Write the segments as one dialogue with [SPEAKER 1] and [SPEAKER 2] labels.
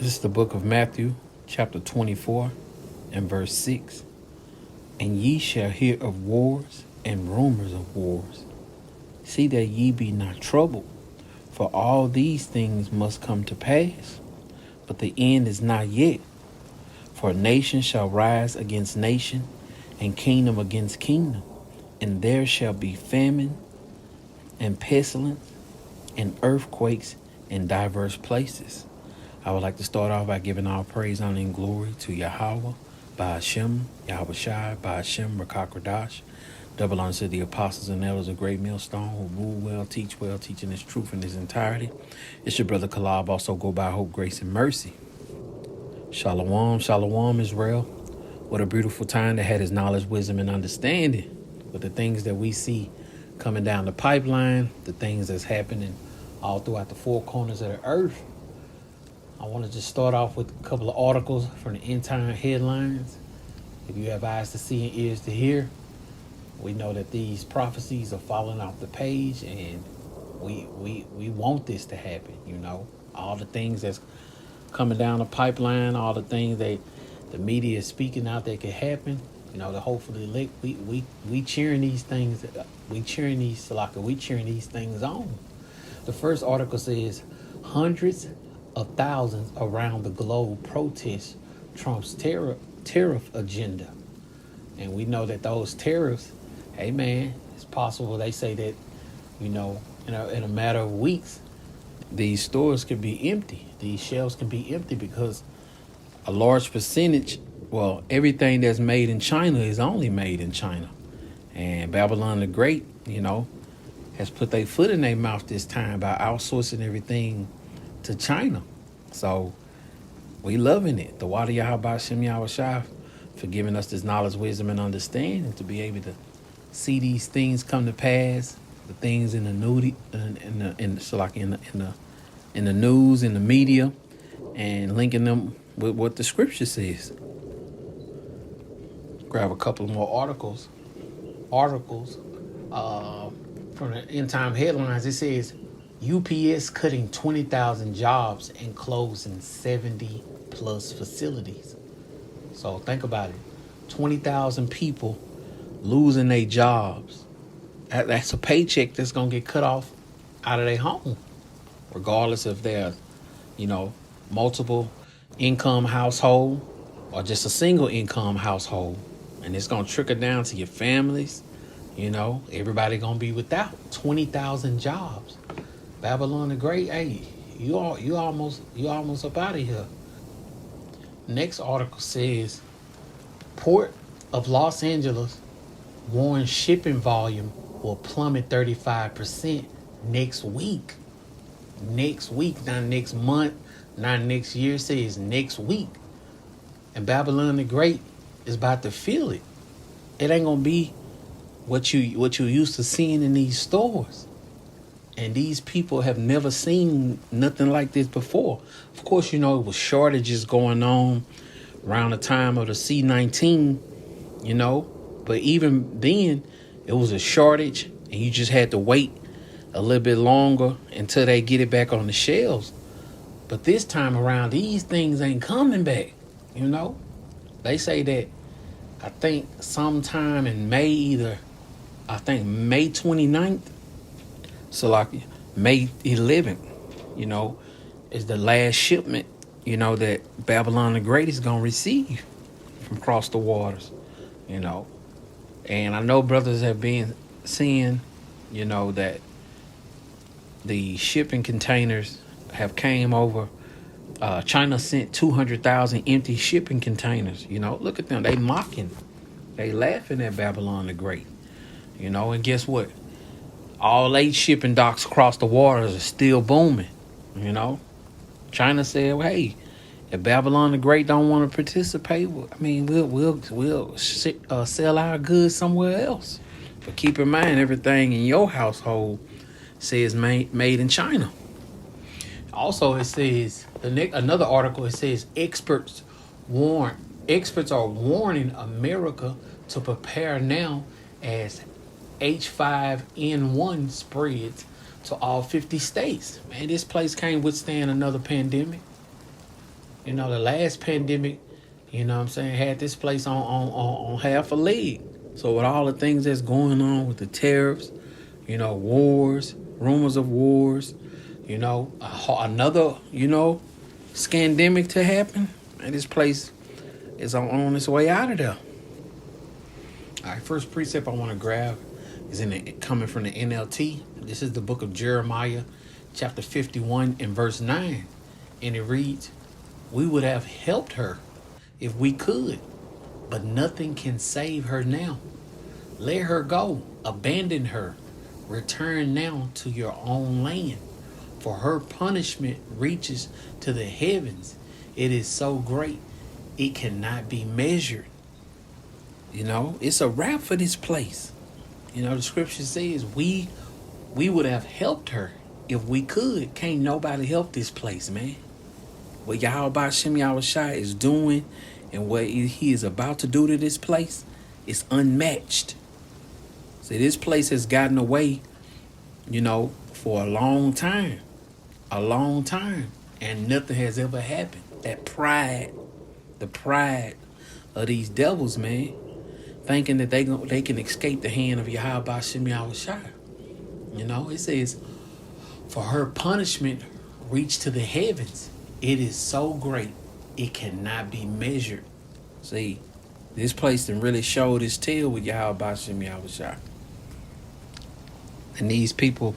[SPEAKER 1] This is the book of Matthew, chapter 24, and verse 6. And ye shall hear of wars and rumors of wars. See that ye be not troubled, for all these things must come to pass. But the end is not yet. For nation shall rise against nation, and kingdom against kingdom. And there shall be famine, and pestilence, and earthquakes in diverse places. I would like to start off by giving all praise, honor, and glory to Yahweh, Ba'ashem, Yahweh Shai, Ba'ashem, Rakakradash. Double honor to the apostles and elders of Great Millstone who rule well, teaching this truth in its entirety. It's your brother Kalab, also go by hope, grace, and mercy. Shalom, shalom, Israel. What a beautiful time to have his knowledge, wisdom, and understanding. With the things that we see coming down the pipeline, the things that's happening all throughout the four corners of the earth. I want to just start off with a couple of articles from the end time headlines. If you have eyes to see and ears to hear, we know that these prophecies are falling off the page, and we want this to happen. You know, all the things that's coming down the pipeline, all the things that the media is speaking out that could happen. You know, to hopefully we cheering these things. We cheering these things on. The first article says hundreds of thousands around the globe protest Trump's tariff agenda. And we know that those tariffs, hey man, it's possible they say that, you know, in a matter of weeks, these stores can be empty. These shelves can be empty because a large percentage, well, everything that's made in China is only made in China. And Babylon the Great, you know, has put their foot in their mouth this time by outsourcing everything to China. So we loving it. The water Yahweh Shem Yahweh Shai for giving us this knowledge, wisdom, and understanding to be able to see these things come to pass. The things in the news, in the news, in the media, and linking them with what the scripture says. Grab a couple more articles from the end time headlines. It says UPS cutting 20,000 jobs and closing 70 plus facilities. So think about it. 20,000 people losing their jobs. That's a paycheck that's going to get cut off out of their home, regardless if they're, you know, multiple income household or just a single income household. And it's going to trickle down to your families. You know, everybody going to be without 20,000 jobs. Babylon the Great, hey, you almost up out of here. Next article says, Port of Los Angeles warns shipping volume will plummet 35% next week. Next week, not next month, not next year. Says next week. And Babylon the Great is about to feel it. It ain't gonna be what you used to seeing in these stores. And these people have never seen nothing like this before. Of course, you know, it was shortages going on around the time of the C-19, you know. But even then, it was a shortage, and you just had to wait a little bit longer until they get it back on the shelves. But this time around, these things ain't coming back, you know. They say that, I think sometime in May 29th, so like May 11th, you know, is the last shipment, you know, that Babylon the Great is going to receive from across the waters, you know. And I know brothers have been seeing, you know, that the shipping containers have came over. China sent 200,000 empty shipping containers. You know, look at them. They mocking. They laughing at Babylon the Great. You know, and guess what? All 8 shipping docks across the waters are still booming. You know, China said, well, hey, if Babylon the Great don't want to participate, I mean, we'll sell our goods somewhere else. But keep in mind, everything in your household says made in China. Also, it says another article. It says experts are warning America to prepare now as H5N1 spreads to all 50 states. Man, this place can't withstand another pandemic. You know, the last pandemic, you know what I'm saying, had this place on half a leg. So with all the things that's going on with the tariffs, you know, wars, rumors of wars, you know, another, you know, scandemic to happen, and this place is on its way out of there. All right, first precept I want to grab is coming from the NLT. This is the book of Jeremiah, chapter 51 and verse 9. And it reads, "We would have helped her if we could, but nothing can save her now. Let her go, abandon her, return now to your own land. For her punishment reaches to the heavens. It is so great, it cannot be measured." You know, it's a wrap for this place. You know, the scripture says we would have helped her if we could. Can't nobody help this place, man. What Yahweh Shem Yahushua is doing and what he is about to do to this place is unmatched. See, this place has gotten away, you know, for a long time. A long time. And nothing has ever happened. That pride, the pride of these devils, man, thinking that they can escape the hand of Yahweh Shem Yahushua. You know, it says, for her punishment reached to the heavens. It is so great, it cannot be measured. See, this place done really showed its tail with Yahweh Shem Yahushua. And these people,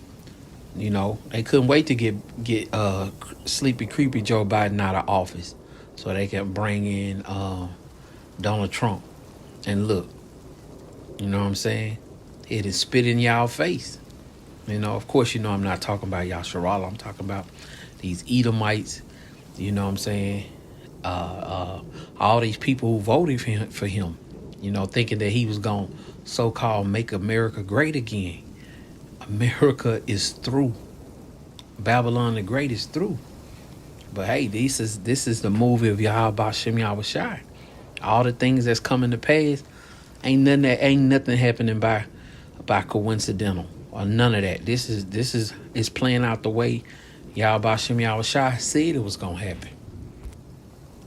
[SPEAKER 1] you know, they couldn't wait to get sleepy, creepy Joe Biden out of office so they can bring in Donald Trump. And look, you know what I'm saying? It is spit in y'all face. You know, of course, you know I'm not talking about Yasharallah. I'm talking about these Edomites, you know what I'm saying? All these people who voted for him, you know, thinking that he was going to so-called make America great again. America is through. Babylon the Great is through. But hey, this is the movie of Yahweh Shem Yahushua. All the things that's coming to pass, ain't nothing happening by coincidental or none of that. This is playing out the way Yahweh Shem Yahushua said it was gonna happen.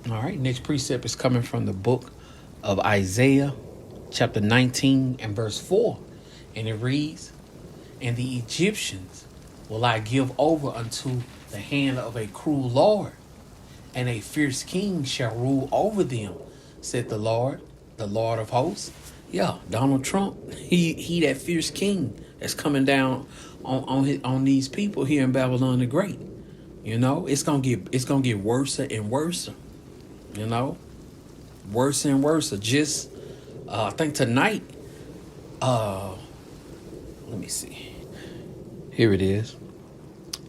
[SPEAKER 1] All right, next precept is coming from the book of Isaiah, chapter 19 and verse 4, and it reads, "And the Egyptians will I give over unto the hand of a cruel Lord, and a fierce king shall rule over them, said the Lord of hosts." Yeah, Donald Trump, he that fierce king that's coming down on these people here in Babylon the Great. You know, it's gonna get worse and worse. You know, worse and worse. Just I think tonight. Let me see. Here it is.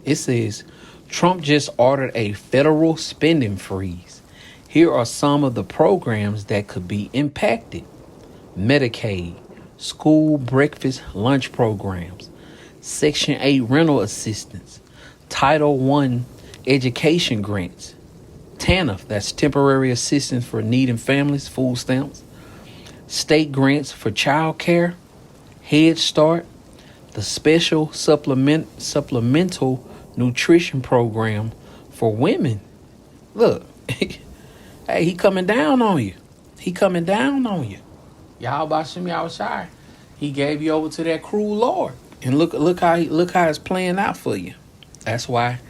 [SPEAKER 1] It says, Trump just ordered a federal spending freeze. Here are some of the programs that could be impacted: Medicaid, school breakfast lunch programs, Section 8 rental assistance, Title I education grants, TANF, that's temporary assistance for needing families, food stamps, state grants for child care, Head Start, the special supplemental nutrition program for women. Look, hey, he coming down on you. He coming down on you. Yahweh Shem Yahushua, he gave you over to that cruel Lord. And look how it's playing out for you. That's why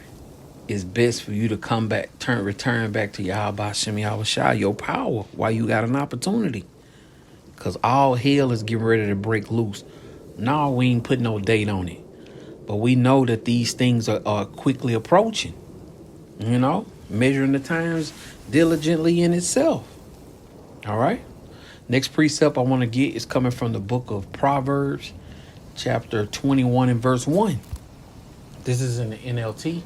[SPEAKER 1] it's best for you to come back, return back to Yahweh Shem Yahushua, your power, while you got an opportunity. Because all hell is getting ready to break loose. No, we ain't put no date on it. But we know that these things are quickly approaching. You know, measuring the times diligently in itself. All right. Next precept I want to get is coming from the book of Proverbs, chapter 21 and verse 1. This is in the NLT.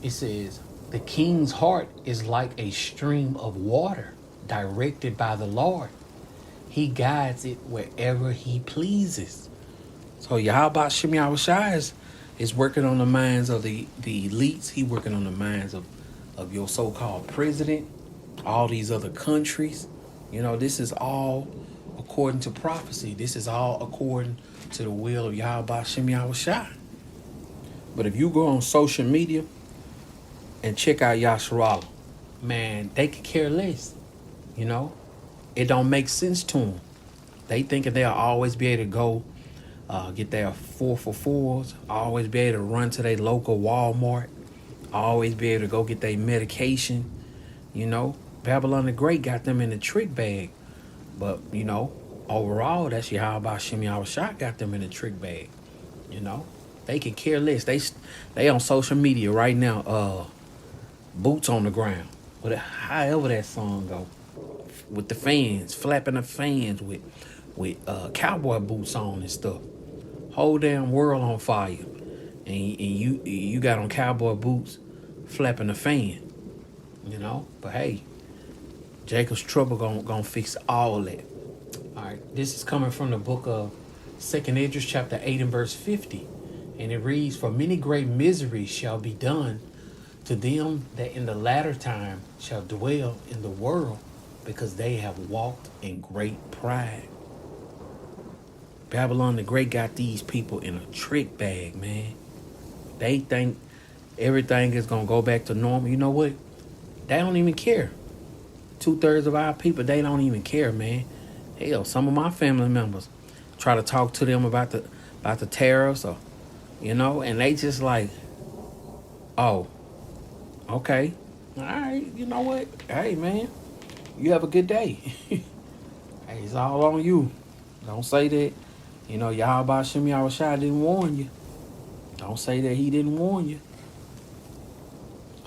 [SPEAKER 1] It says, "The king's heart is like a stream of water directed by the Lord. He guides it wherever he pleases." So Yahweh Shem Yahushua is working on the minds of the elites. He working on the minds of your so-called president, all these other countries. You know, this is all according to prophecy. This is all according to the will of Yahweh Shem Yahushua. But if you go on social media and check out Yasharala. Man, they could care less. You know, it don't make sense to them. They thinking they'll always be able to go get their 4 for 4s, always be able to run to their local Walmart, always be able to go get their medication. You know, Babylon the Great got them in the trick bag. But, you know, overall, that's how about Shimmy Shot got them in the trick bag. You know, they can care less. They on social media right now, boots on the ground. However that song go. With the fans, flapping the fans with cowboy boots on and stuff. Whole damn world on fire. And you got on cowboy boots flapping the fan. You know? But hey, Jacob's trouble gonna fix all that. Alright, this is coming from the book of 2nd Esdras chapter 8 and verse 50. And it reads, "For many great miseries shall be done to them that in the latter time shall dwell in the world, because they have walked in great pride." Babylon the Great got these people in a trick bag, man. They think everything is gonna go back to normal. You know what? They don't even care. 2/3 of our people, they don't even care, man. Hell, some of my family members try to talk to them about the tariffs, or you know, and they just like, oh, okay, all right, you know what? Hey, man, you have a good day. Hey, it's all on you. Don't say that, you know, Yahweh Shem Yahushua didn't warn you. Don't say that he didn't warn you.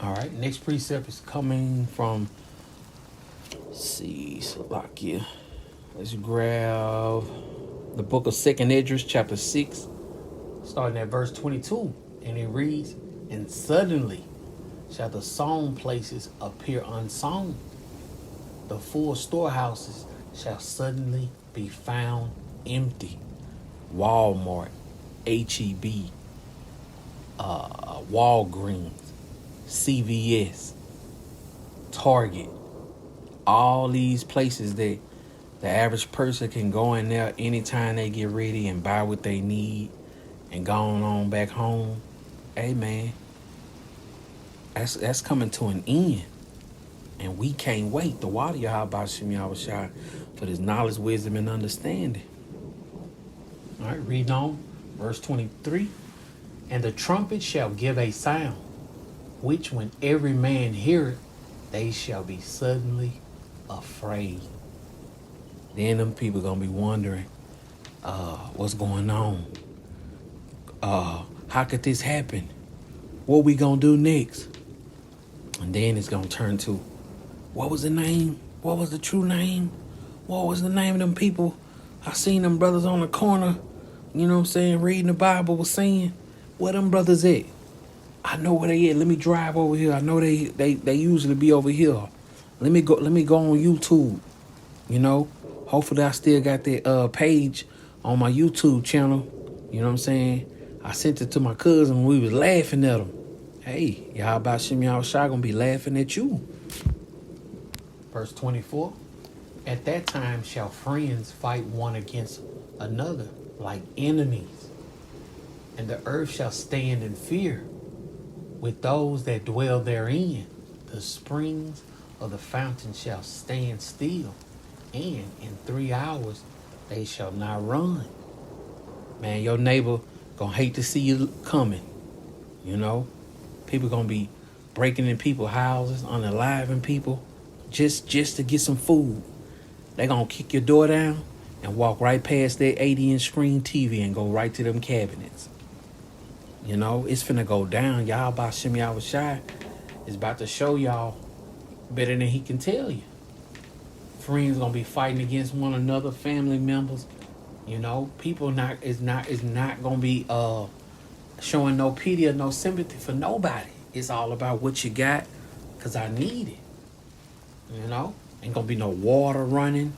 [SPEAKER 1] All right, next precept is coming from, let's see, Salakia. Let's grab the book of 2nd Esdras, chapter 6, starting at verse 22. And it reads, "And suddenly shall the sown places appear unsown. The full storehouses shall suddenly be found empty." Walmart, HEB, Walgreens, CVS, Target, all these places that the average person can go in there anytime they get ready and buy what they need and go on back home. Hey, man, that's coming to an end. And we can't wait. The water Yahweh Shem Yahushua for this knowledge, wisdom, and understanding. All right, read on. Verse 23. "And the trumpet shall give a sound, which when every man heareth, they shall be suddenly afraid." Then them people gonna be wondering, what's going on? How could this happen? What we gonna do next? And then it's gonna turn to, what was the name? What was the true name? What was the name of them people? I seen them brothers on the corner, you know what I'm saying, reading the Bible, was saying, where them brothers at? I know where they at. Let me drive over here. I know they usually be over here. Let me go on YouTube. You know, hopefully I still got that page on my YouTube channel. You know what I'm saying? I sent it to my cousin when we was laughing at him. Hey, y'all about Shem Yahushua gonna be laughing at you. Verse 24. "At that time shall friends fight one against another like enemies, and the earth shall stand in fear with those that dwell therein. The springs of the fountain shall stand still, and in 3 hours they shall not run." Man, your neighbor gonna hate to see you coming. You know, people gonna be breaking in people's houses, unaliving people, just to get some food. They gonna kick your door down and walk right past that 80-inch screen TV and go right to them cabinets. You know, it's finna go down. Y'all about Shem Yahushua is about to show y'all better than he can tell you. Friends gonna be fighting against one another, family members. You know, people is not gonna be showing no pity or no sympathy for nobody. It's all about what you got, cause I need it. You know, ain't gonna be no water running.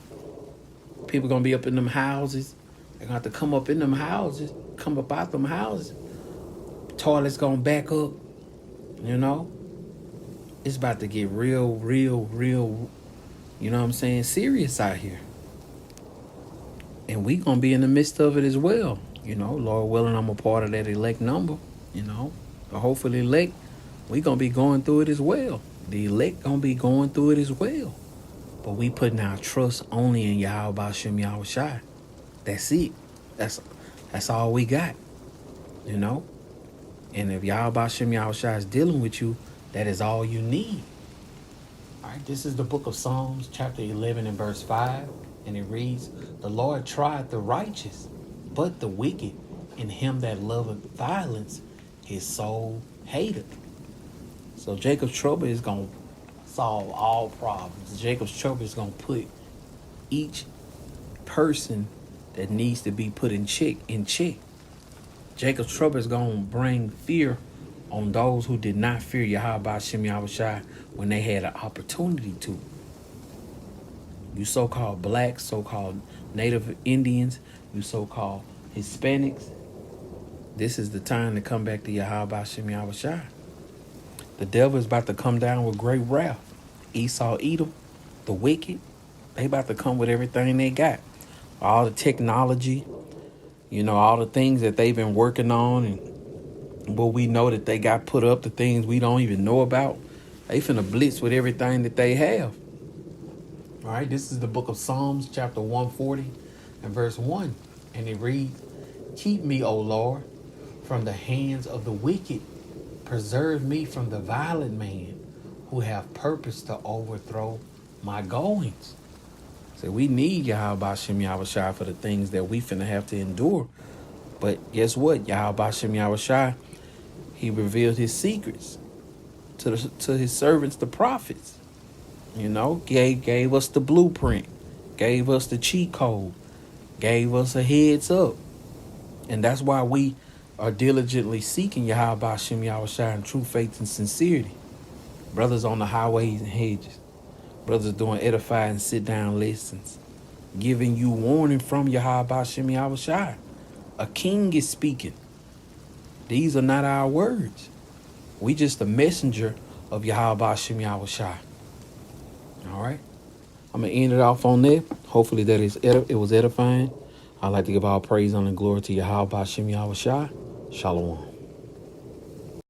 [SPEAKER 1] People gonna be up in them houses. They're gonna have to come up in them houses, come up out them houses. Toilets gonna back up. You know, it's about to get real, you know what I'm saying, serious out here. And we gonna be in the midst of it as well. You know, Lord willing, I'm a part of that elect number. You know, the hopefully elect We gonna be going through it as well. The elect gonna be going through it as well. But we putting our trust only in Yahweh Bashem Yahweh Shai. That's it. That's all we got. You know? And if Yahweh Bashem Yahweh Shai is dealing with you, that is all you need. All right, this is the book of Psalms, chapter 11 and verse 5. And it reads, the Lord tried the righteous, but the wicked, and him that loveth violence, his soul hateth. So Jacob's trouble is going to solve all problems. Jacob's trouble is going to put each person that needs to be put in check. Jacob's trouble is going to bring fear on those who did not fear Yahweh Bashem Yahweh Shai when they had an opportunity to. You so-called blacks, so-called Native Indians, you so-called Hispanics, this is the time to come back to Yahweh Bashem Yahweh Shai. The devil is about to come down with great wrath. Esau, Edom, the wicked, they about to come with everything they got. All the technology, you know, all the things that they've been working on, and what we know that they got put up, the things we don't even know about. They finna blitz with everything that they have. All right, this is the book of Psalms, chapter 140 and verse 1. And it reads, keep me, O Lord, from the hands of the wicked. Preserve me from the violent man who have purpose to overthrow my goings. So we need Yahweh Bashem Yahweh Shai for the things that we finna have to endure. But guess what? Yahweh Bashem Yahweh Shai, he revealed his secrets to his servants, the prophets. You know, gave us the blueprint, gave us the cheat code, gave us a heads up. And that's why we are diligently seeking Yahweh Bashem Yahweh Shai in true faith and sincerity. Brothers on the highways and hedges. Brothers doing edifying sit-down lessons. Giving you warning from Yahweh Bashem Yahweh Shai. A king is speaking. These are not our words. We just a messenger of Yahweh Bashem Yahweh Shai. All right. I'm going to end it off on that. Hopefully that it was edifying. I'd like to give all praise, honor, and glory to Yahweh Bashem Yahweh Shai. Shalom.